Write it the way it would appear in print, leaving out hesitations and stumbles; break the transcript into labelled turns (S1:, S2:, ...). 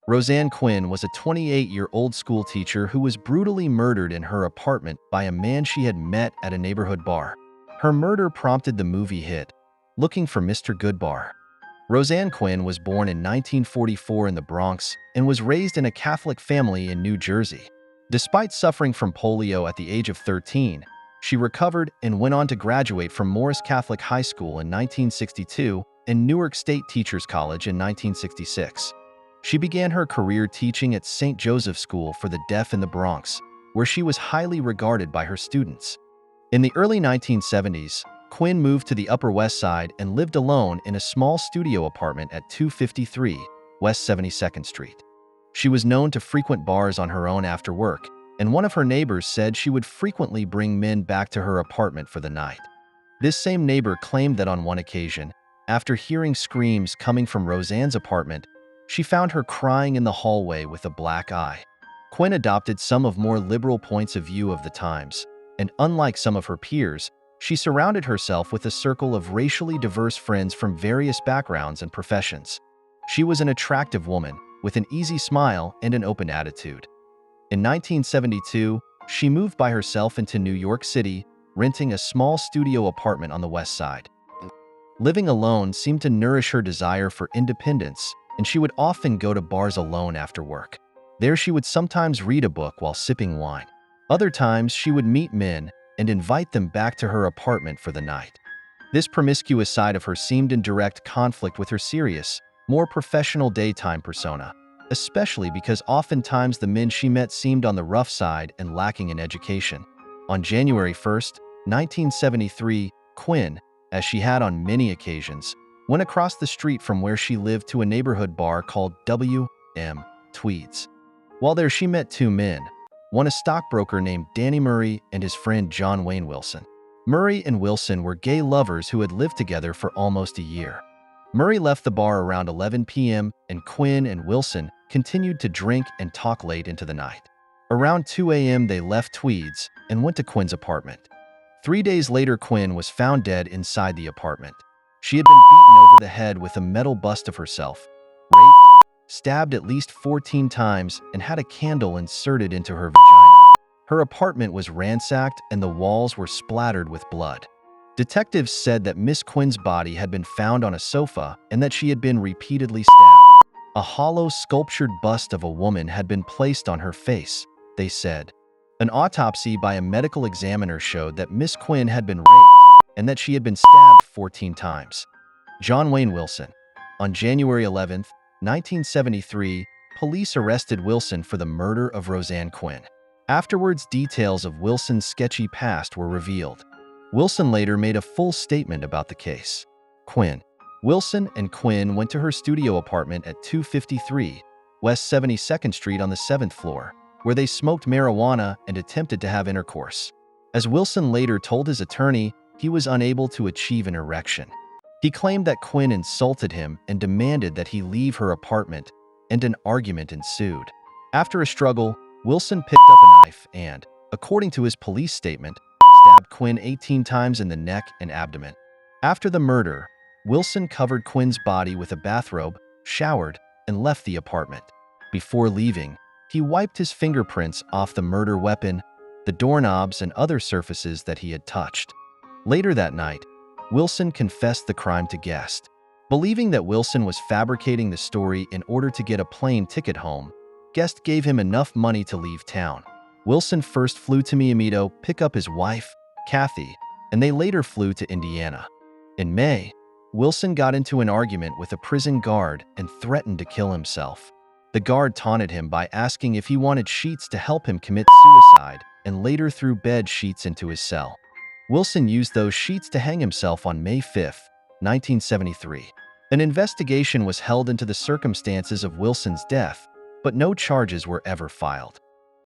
S1: Roseann Quinn was a 28-year-old school teacher who was brutally murdered in her apartment by a man she had met at a neighborhood bar. Her murder prompted the movie hit, Looking for Mr. Goodbar. Roseann Quinn was born in 1944 in the Bronx and was raised in a Catholic family in New Jersey. Despite suffering from polio at the age of 13, she recovered and went on to graduate from Morris Catholic High School in 1962 and Newark State Teachers College in 1966. She began her career teaching at St. Joseph's School for the Deaf in the Bronx, where she was highly regarded by her students. In the early 1970s, Quinn moved to the Upper West Side and lived alone in a small studio apartment at 253 West 72nd Street. She was known to frequent bars on her own after work, and one of her neighbors said she would frequently bring men back to her apartment for the night. This same neighbor claimed that on one occasion, after hearing screams coming from Roseann's apartment, she found her crying in the hallway with a black eye. Quinn adopted some of more liberal points of view of the times, and unlike some of her peers, she surrounded herself with a circle of racially diverse friends from various backgrounds and professions. She was an attractive woman, with an easy smile and an open attitude. In 1972, she moved by herself into New York City, renting a small studio apartment on the West Side. Living alone seemed to nourish her desire for independence, and she would often go to bars alone after work. There she would sometimes read a book while sipping wine. Other times she would meet men and invite them back to her apartment for the night. This promiscuous side of her seemed in direct conflict with her serious, more professional daytime persona, especially because oftentimes the men she met seemed on the rough side and lacking in education. On January 1st, 1973, Quinn, as she had on many occasions, went across the street from where she lived to a neighborhood bar called W.M. Tweed's. While there she met two men, one a stockbroker named Danny Murray and his friend John Wayne Wilson. Murray and Wilson were gay lovers who had lived together for almost a year. Murray left the bar around 11 p.m. and Quinn and Wilson continued to drink and talk late into the night. Around 2 a.m. they left Tweed's and went to Quinn's apartment. 3 days later, Quinn was found dead inside the apartment. She had been beaten over the head with a metal bust of herself, raped, stabbed at least 14 times, and had a candle inserted into her vagina. Her apartment was ransacked and the walls were splattered with blood. Detectives said that Miss Quinn's body had been found on a sofa and that she had been repeatedly stabbed. A hollow sculptured bust of a woman had been placed on her face, they said. An autopsy by a medical examiner showed that Miss Quinn had been raped and that she had been stabbed 14 times. John Wayne Wilson. On January 11, 1973, police arrested Wilson for the murder of Roseann Quinn. Afterwards, details of Wilson's sketchy past were revealed. Wilson later made a full statement about the case. Quinn. Wilson and Quinn went to her studio apartment at 253 West 72nd Street on the 7th floor, where they smoked marijuana and attempted to have intercourse. As Wilson later told his attorney, he was unable to achieve an erection. He claimed that Quinn insulted him and demanded that he leave her apartment, and an argument ensued. After a struggle, Wilson picked up a knife and, according to his police statement, stabbed Quinn 18 times in the neck and abdomen. After the murder, Wilson covered Quinn's body with a bathrobe, showered, and left the apartment. Before leaving, he wiped his fingerprints off the murder weapon, the doorknobs, and other surfaces that he had touched. Later that night, Wilson confessed the crime to Guest. Believing that Wilson was fabricating the story in order to get a plane ticket home, Guest gave him enough money to leave town. Wilson first flew to Miami to pick up his wife, Kathy, and they later flew to Indiana. In May, Wilson got into an argument with a prison guard and threatened to kill himself. The guard taunted him by asking if he wanted sheets to help him commit suicide and later threw bed sheets into his cell. Wilson used those sheets to hang himself on May 5, 1973. An investigation was held into the circumstances of Wilson's death, but no charges were ever filed.